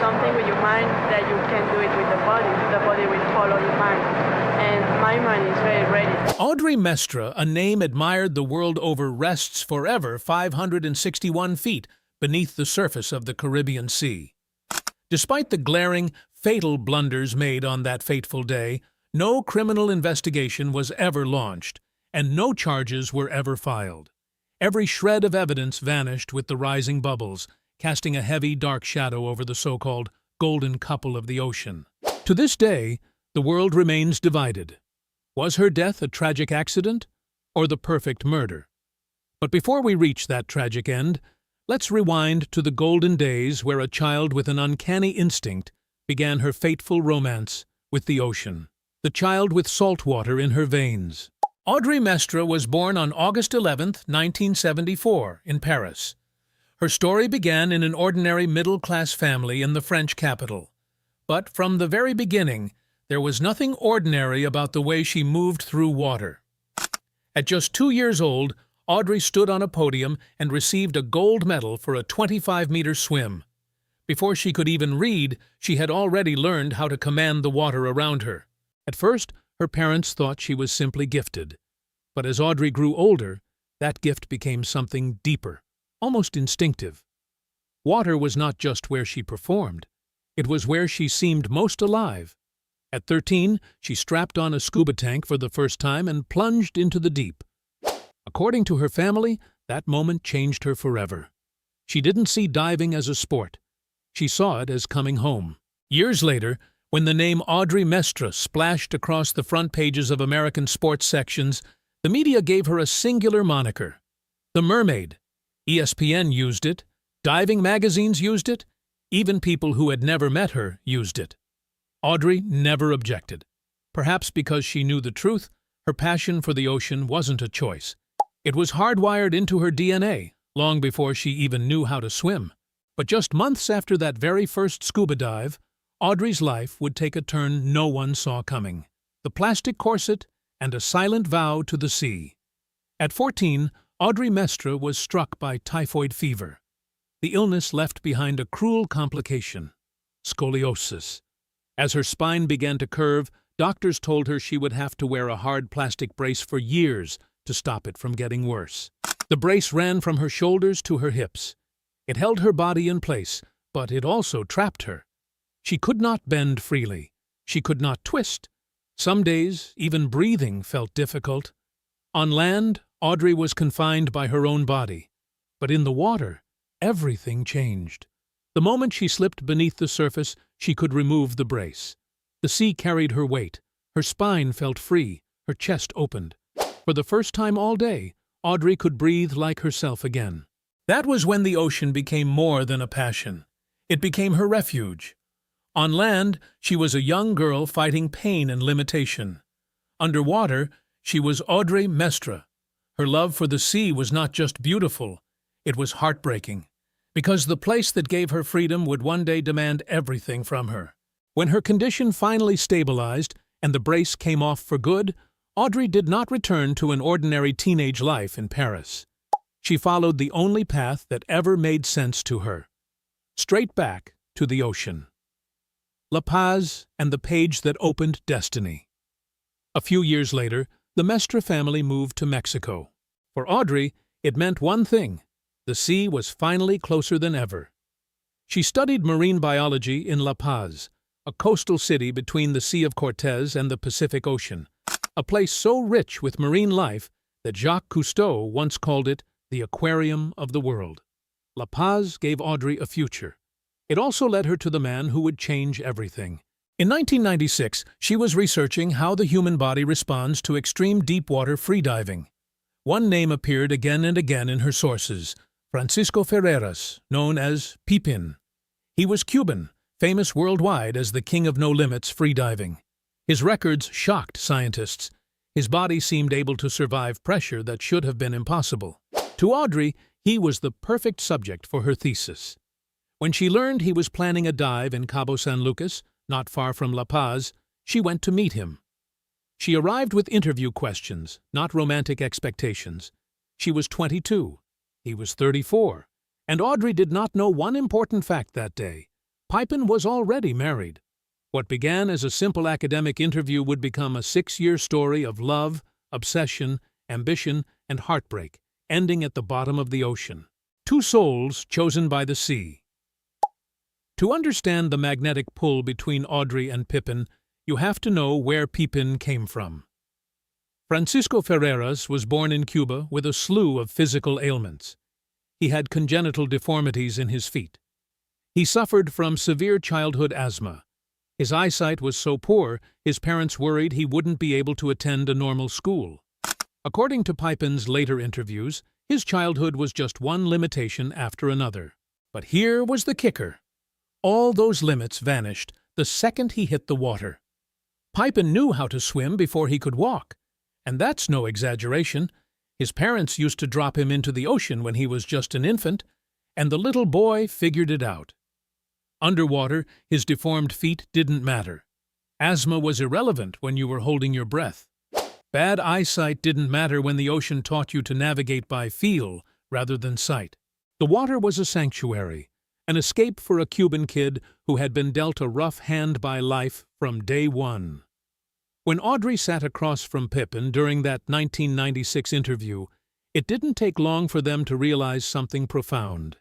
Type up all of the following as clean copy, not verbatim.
something with your mind that you can do it with the body will follow your mind. And my mind is very ready. Audrey Mestre, a name admired the world over, rests forever 561 feet beneath the surface of the Caribbean Sea. Despite the glaring, fatal blunders made on that fateful day, no criminal investigation was ever launched, and no charges were ever filed. Every shred of evidence vanished with the rising bubbles, casting a heavy, dark shadow over the so-called golden couple of the ocean. To this day, the world remains divided. Was her death a tragic accident, or the perfect murder? But before we reach that tragic end, let's rewind to the golden days where a child with an uncanny instinct began her fateful romance with the ocean. The child with salt water in her veins. Audrey Mestre was born on August 11, 1974, in Paris. Her story began in an ordinary middle-class family in the French capital. But from the very beginning, there was nothing ordinary about the way she moved through water. At just 2 years old, Audrey stood on a podium and received a gold medal for a 25-meter swim. Before she could even read, she had already learned how to command the water around her. At first, her parents thought she was simply gifted. But as Audrey grew older, that gift became something deeper, almost instinctive. Water was not just where she performed. It was where she seemed most alive. At 13, she strapped on a scuba tank for the first time and plunged into the deep. According to her family, that moment changed her forever. She didn't see diving as a sport. She saw it as coming home. Years later, when the name Audrey Mestre splashed across the front pages of American sports sections, the media gave her a singular moniker, the Mermaid. ESPN used it, diving magazines used it, even people who had never met her used it. Audrey never objected. Perhaps because she knew the truth, her passion for the ocean wasn't a choice. It was hardwired into her DNA, long before she even knew how to swim. But just months after that very first scuba dive, Audrey's life would take a turn no one saw coming. The plastic corset and a silent vow to the sea. At 14, Audrey Mestre was struck by typhoid fever. The illness left behind a cruel complication, scoliosis. As her spine began to curve, doctors told her she would have to wear a hard plastic brace for years to stop it from getting worse. The brace ran from her shoulders to her hips. It held her body in place, but it also trapped her. She could not bend freely. She could not twist. Some days, even breathing felt difficult. On land, Audrey was confined by her own body. But in the water, everything changed. The moment she slipped beneath the surface, she could remove the brace. The sea carried her weight. Her spine felt free. Her chest opened. For the first time all day, Audrey could breathe like herself again. That was when the ocean became more than a passion. It became her refuge. On land, she was a young girl fighting pain and limitation. Underwater, she was Audrey Mestre. Her love for the sea was not just beautiful, it was heartbreaking, because the place that gave her freedom would one day demand everything from her. When her condition finally stabilized and the brace came off for good, Audrey did not return to an ordinary teenage life in Paris. She followed the only path that ever made sense to her, straight back to the ocean. La Paz and the page that opened destiny. A few years later, the Mestre family moved to Mexico. For Audrey, it meant one thing: the sea was finally closer than ever. She studied marine biology in La Paz, a coastal city between the Sea of Cortez and the Pacific Ocean, a place so rich with marine life that Jacques Cousteau once called it the aquarium of the world. La Paz gave Audrey a future. It also led her to the man who would change everything. In 1996, she was researching how the human body responds to extreme deep-water freediving. One name appeared again and again in her sources: Francisco Ferreras, known as Pipin. He was Cuban, famous worldwide as the king of no-limits freediving. His records shocked scientists. His body seemed able to survive pressure that should have been impossible. To Audrey, he was the perfect subject for her thesis. When she learned he was planning a dive in Cabo San Lucas, not far from La Paz, she went to meet him. She arrived with interview questions, not romantic expectations. She was 22. He was 34. And Audrey did not know one important fact that day. Pippin was already married. What began as a simple academic interview would become a 6-year story of love, obsession, ambition, and heartbreak, ending at the bottom of the ocean. Two souls chosen by the sea. To understand the magnetic pull between Audrey and Pippin, you have to know where Pippin came from. Francisco Ferreras was born in Cuba with a slew of physical ailments. He had congenital deformities in his feet. He suffered from severe childhood asthma. His eyesight was so poor, his parents worried he wouldn't be able to attend a normal school. According to Pippin's later interviews, his childhood was just one limitation after another. But here was the kicker. All those limits vanished the second he hit the water. Pippin knew how to swim before he could walk. And that's no exaggeration. His parents used to drop him into the ocean when he was just an infant, and the little boy figured it out. Underwater, his deformed feet didn't matter. Asthma was irrelevant when you were holding your breath. Bad eyesight didn't matter when the ocean taught you to navigate by feel rather than sight. The water was a sanctuary, an escape for a Cuban kid who had been dealt a rough hand by life from day one. When Audrey sat across from Pippin during that 1996 interview, it didn't take long for them to realize something profound.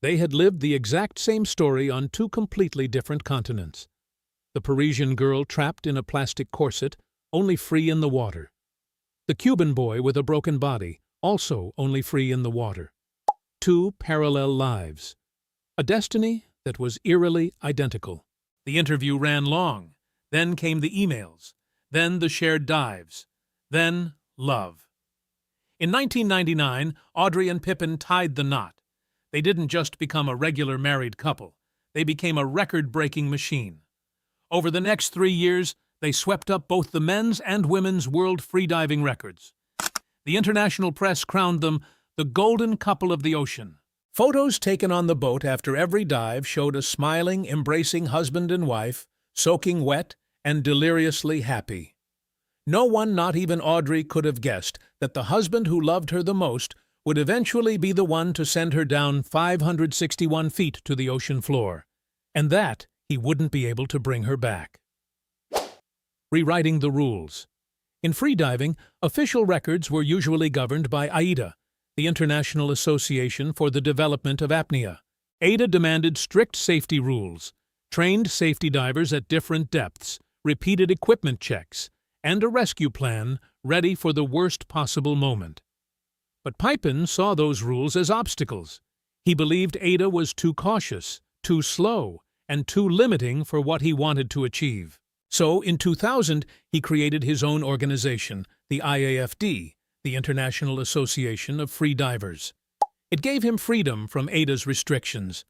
They had lived the exact same story on two completely different continents. The Parisian girl trapped in a plastic corset, only free in the water. The Cuban boy with a broken body, also only free in the water. Two parallel lives. A destiny that was eerily identical. The interview ran long. Then came the emails. Then the shared dives. Then love. In 1999, Audrey and Pippin tied the knot. They didn't just become a regular married couple. They became a record-breaking machine. Over the next 3 years, they swept up both the men's and women's world freediving records. The international press crowned them the golden couple of the ocean. Photos taken on the boat after every dive showed a smiling, embracing husband and wife, soaking wet and deliriously happy. No one, not even Audrey, could have guessed that the husband who loved her the most would eventually be the one to send her down 561 feet to the ocean floor, and that he wouldn't be able to bring her back. Rewriting the rules. In freediving, official records were usually governed by AIDA, the International Association for the Development of Apnea. AIDA demanded strict safety rules, trained safety divers at different depths, repeated equipment checks, and a rescue plan ready for the worst possible moment. But Pippin saw those rules as obstacles. He believed AIDA was too cautious, too slow, and too limiting for what he wanted to achieve. So, in 2000, he created his own organization, the IAFD, the International Association of Free Divers. It gave him freedom from AIDA's restrictions.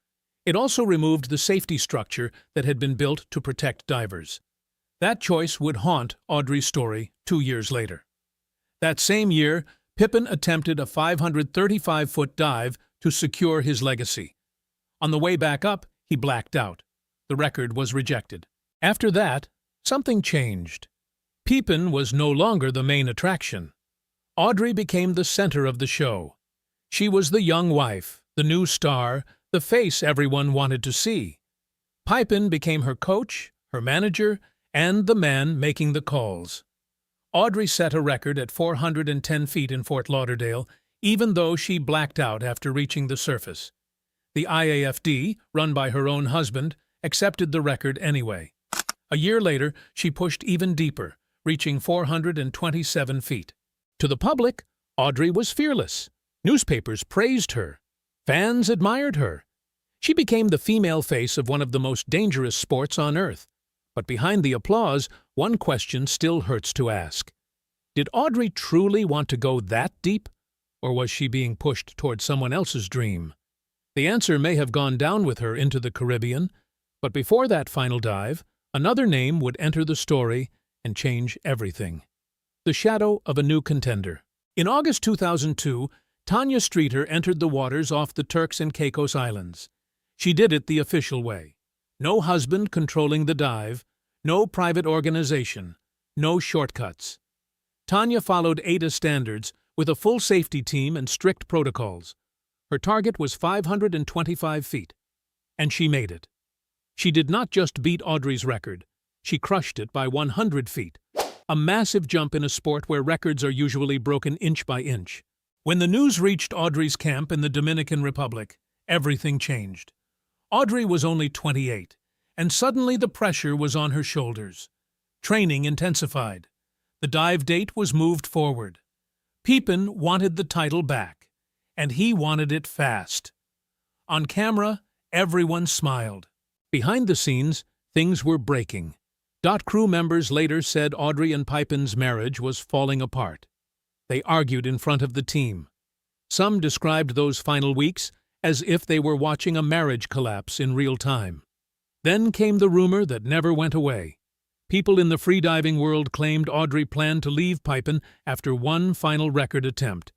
It also removed the safety structure that had been built to protect divers. That choice would haunt Audrey's story 2 years later. That same year, Pippin attempted a 535-foot dive to secure his legacy. On the way back up, he blacked out. The record was rejected. After that, something changed. Pippin was no longer the main attraction. Audrey became the center of the show. She was the young wife, the new star, the face everyone wanted to see. Pippin became her coach, her manager, and the man making the calls. Audrey set a record at 410 feet in Fort Lauderdale, even though she blacked out after reaching the surface. The IAFD, run by her own husband, accepted the record anyway. A year later, she pushed even deeper, reaching 427 feet. To the public, Audrey was fearless. Newspapers praised her. Fans admired her. She became the female face of one of the most dangerous sports on Earth. But behind the applause, one question still hurts to ask. Did Audrey truly want to go that deep? Or was she being pushed toward someone else's dream? The answer may have gone down with her into the Caribbean, but before that final dive, another name would enter the story and change everything. The shadow of a new contender. In August 2002, Tanya Streeter entered the waters off the Turks and Caicos Islands. She did it the official way. No husband controlling the dive, no private organization, no shortcuts. Tanya followed AIDA standards with a full safety team and strict protocols. Her target was 525 feet, and she made it. She did not just beat Audrey's record, she crushed it by 100 feet, a massive jump in a sport where records are usually broken inch by inch. When the news reached Audrey's camp in the Dominican Republic, everything changed. Audrey was only 28, and suddenly the pressure was on her shoulders. Training intensified. The dive date was moved forward. Pepin wanted the title back, and he wanted it fast. On camera, everyone smiled. Behind the scenes, things were breaking. Crew members later said Audrey and Pepin's marriage was falling apart. They argued in front of the team. Some described those final weeks as if they were watching a marriage collapse in real time. Then came the rumor that never went away. People in the freediving world claimed Audrey planned to leave Pepin after one final record attempt.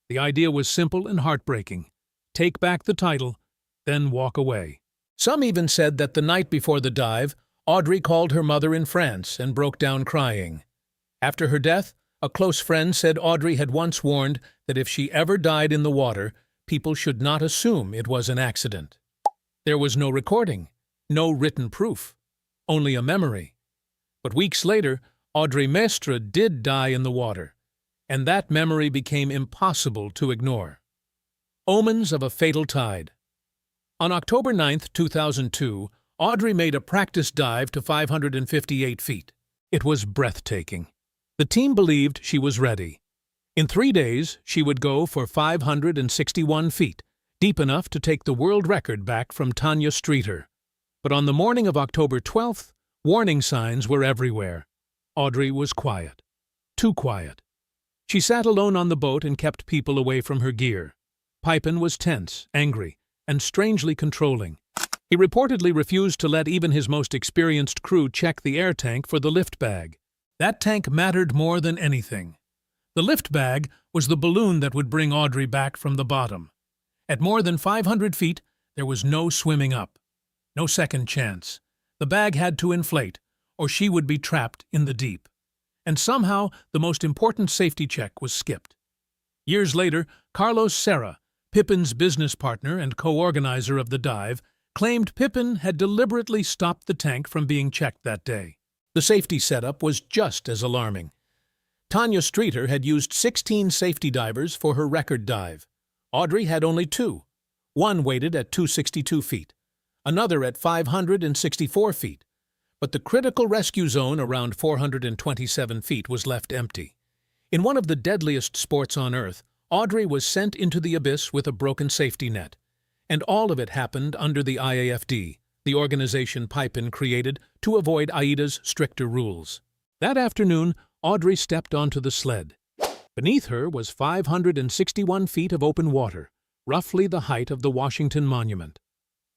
The idea was simple and heartbreaking. Take back the title, then walk away. Some even said that the night before the dive, Audrey called her mother in France and broke down crying. After her death, a close friend said Audrey had once warned that if she ever died in the water, people should not assume it was an accident. There was no recording, no written proof, only a memory. But weeks later, Audrey Mestre did die in the water, and that memory became impossible to ignore. Omens of a fatal tide. On October 9, 2002, Audrey made a practice dive to 558 feet. It was breathtaking. The team believed she was ready. In 3 days, she would go for 561 feet, deep enough to take the world record back from Tanya Streeter. But on the morning of October 12th, warning signs were everywhere. Audrey was quiet. Too quiet. She sat alone on the boat and kept people away from her gear. Pepin was tense, angry, and strangely controlling. He reportedly refused to let even his most experienced crew check the air tank for the lift bag. That tank mattered more than anything. The lift bag was the balloon that would bring Audrey back from the bottom. At more than 500 feet, there was no swimming up. No second chance. The bag had to inflate, or she would be trapped in the deep. And somehow, the most important safety check was skipped. Years later, Carlos Serra, Pepin's business partner and co-organizer of the dive, claimed Pepin had deliberately stopped the tank from being checked that day. The safety setup was just as alarming. Tanya Streeter had used 16 safety divers for her record dive. Audrey had only 2. One waited at 262 feet, another at 564 feet. But the critical rescue zone around 427 feet was left empty. In one of the deadliest sports on Earth, Audrey was sent into the abyss with a broken safety net. And all of it happened under the IAFD, the organization Pepin created to avoid AIDA's stricter rules. That afternoon, Audrey stepped onto the sled. Beneath her was 561 feet of open water, roughly the height of the Washington Monument.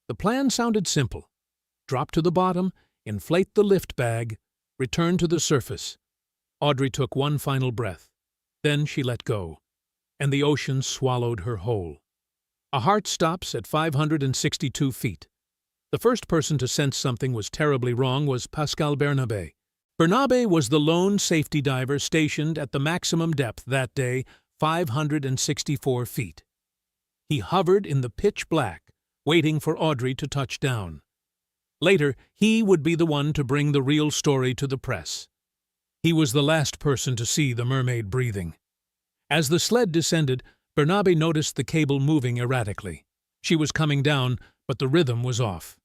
The plan sounded simple. Drop to the bottom, inflate the lift bag, return to the surface. Audrey took one final breath. Then she let go, and the ocean swallowed her whole. A heart stops at 562 feet. The first person to sense something was terribly wrong was Pascal Bernabe. Bernabe was the lone safety diver stationed at the maximum depth that day, 564 feet. He hovered in the pitch black, waiting for Audrey to touch down. Later, he would be the one to bring the real story to the press. He was the last person to see the mermaid breathing. As the sled descended, Bernabe noticed the cable moving erratically. She was coming down, but the rhythm was off.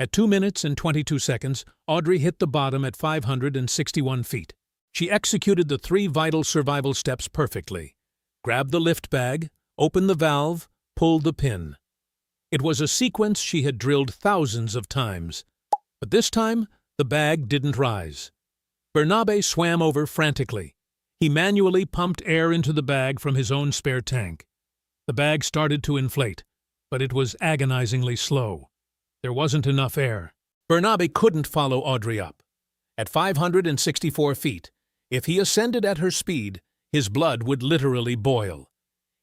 At 2 minutes and 22 seconds, Audrey hit the bottom at 561 feet. She executed the 3 vital survival steps perfectly. Grab the lift bag, open the valve, pull the pin. It was a sequence she had drilled thousands of times. But this time, the bag didn't rise. Bernabe swam over frantically. He manually pumped air into the bag from his own spare tank. The bag started to inflate, but it was agonizingly slow. There wasn't enough air. Bernabe couldn't follow Audrey up. At 564 feet, if he ascended at her speed, his blood would literally boil.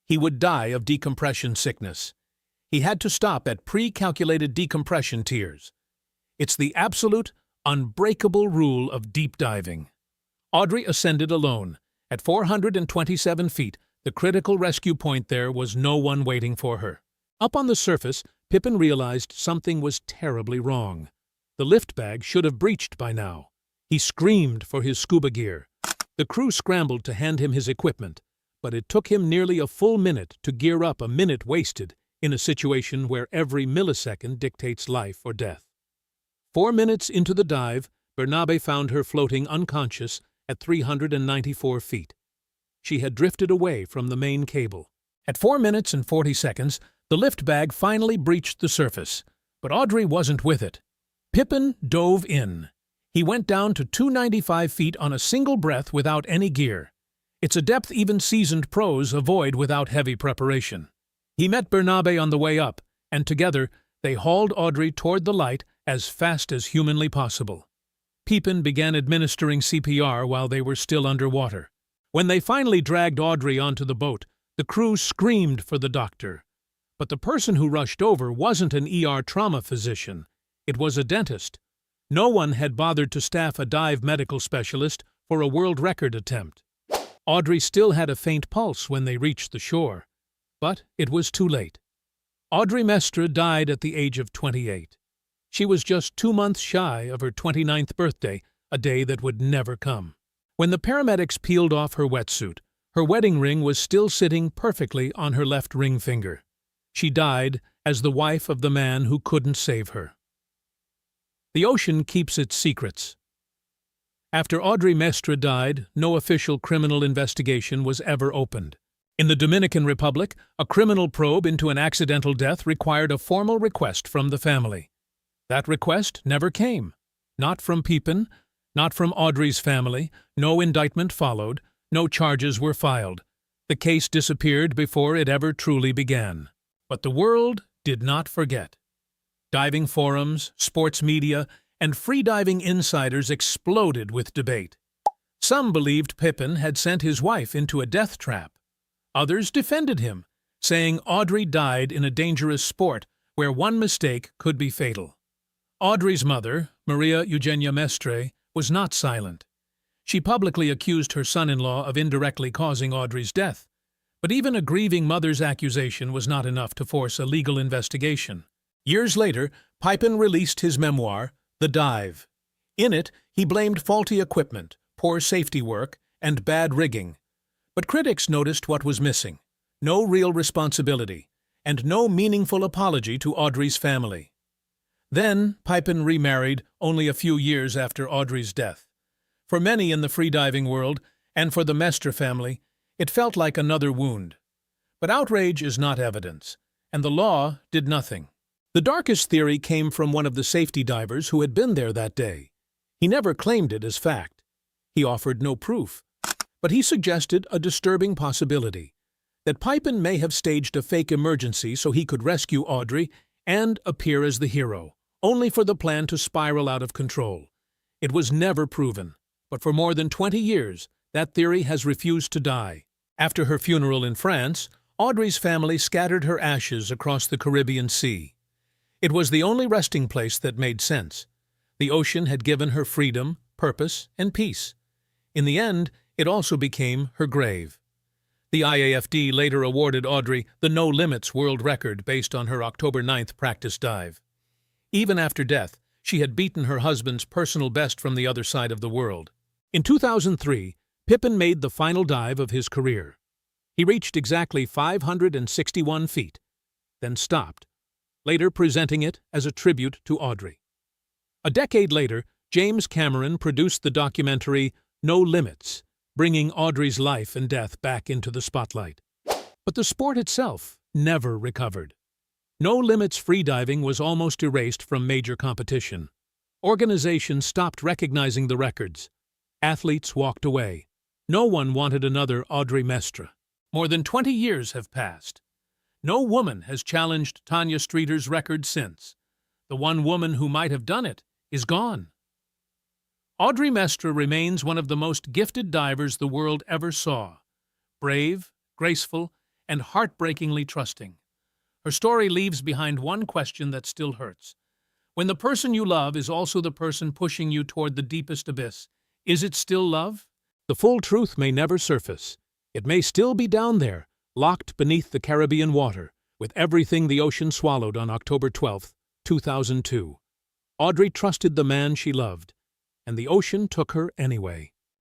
He would die of decompression sickness. He had to stop at pre-calculated decompression tiers. It's the absolute, unbreakable rule of deep diving. Audrey ascended alone. At 427 feet, the critical rescue point there was no one waiting for her. Up on the surface, Pepin realized something was terribly wrong. The lift bag should have breached by now. He screamed for his scuba gear. The crew scrambled to hand him his equipment, but it took him nearly a full minute to gear up, a minute wasted in a situation where every millisecond dictates life or death. 4 minutes into the dive, Bernabe found her floating unconscious at 394 feet. She had drifted away from the main cable. At 4 minutes and 40 seconds, the lift bag finally breached the surface, but Audrey wasn't with it. Pippin dove in. He went down to 295 feet on a single breath without any gear. It's a depth even seasoned pros avoid without heavy preparation. He met Bernabe on the way up, and together they hauled Audrey toward the light as fast as humanly possible. Pippin began administering CPR while they were still underwater. When they finally dragged Audrey onto the boat, the crew screamed for the doctor. But the person who rushed over wasn't an ER trauma physician. It was a dentist. No one had bothered to staff a dive medical specialist for a world record attempt. Audrey still had a faint pulse when they reached the shore, but it was too late. Audrey Mestre died at the age of 28. She was just 2 months shy of her 29th birthday, a day that would never come. When the paramedics peeled off her wetsuit, her wedding ring was still sitting perfectly on her left ring finger. She died as the wife of the man who couldn't save her. The ocean keeps its secrets. After Audrey Mestre died, no official criminal investigation was ever opened. In the Dominican Republic, a criminal probe into an accidental death required a formal request from the family. That request never came. Not from Pippin, not from Audrey's family. No indictment followed. No charges were filed. The case disappeared before it ever truly began. But the world did not forget. Diving forums, sports media, and freediving insiders exploded with debate. Some believed Pippin had sent his wife into a death trap. Others defended him, saying Audrey died in a dangerous sport where one mistake could be fatal. Audrey's mother, Maria Eugenia Mestre, was not silent. She publicly accused her son-in-law of indirectly causing Audrey's death. But even a grieving mother's accusation was not enough to force a legal investigation. Years later, Pippin released his memoir, The Dive. In it, he blamed faulty equipment, poor safety work, and bad rigging. But critics noticed what was missing: no real responsibility, and no meaningful apology to Audrey's family. Then, Pippin remarried only a few years after Audrey's death. For many in the freediving world, and for the Mestre family, it felt like another wound. But outrage is not evidence, and the law did nothing. The darkest theory came from one of the safety divers who had been there that day. He never claimed it as fact. He offered no proof. But he suggested a disturbing possibility: that Pippin may have staged a fake emergency so he could rescue Audrey and appear as the hero, only for the plan to spiral out of control. It was never proven, but for more than 20 years, that theory has refused to die. After her funeral in France, Audrey's family scattered her ashes across the Caribbean Sea. It was the only resting place that made sense. The ocean had given her freedom, purpose, and peace. In the end, it also became her grave. The IAFD later awarded Audrey the No Limits world record based on her October 9th practice dive. Even after death, she had beaten her husband's personal best from the other side of the world. In 2003, Pippin made the final dive of his career. He reached exactly 561 feet, then stopped, later presenting it as a tribute to Audrey. A decade later, James Cameron produced the documentary No Limits, bringing Audrey's life and death back into the spotlight. But the sport itself never recovered. No Limits freediving was almost erased from major competition. Organizations stopped recognizing the records. Athletes walked away. No one wanted another Audrey Mestre. More than 20 years have passed. No woman has challenged Tanya Streeter's record since. The one woman who might have done it is gone. Audrey Mestre remains one of the most gifted divers the world ever saw. Brave, graceful, and heartbreakingly trusting. Her story leaves behind one question that still hurts. When the person you love is also the person pushing you toward the deepest abyss, is it still love? The full truth may never surface. It may still be down there, locked beneath the Caribbean water, with everything the ocean swallowed on October 12, 2002. Audrey trusted the man she loved, and the ocean took her anyway.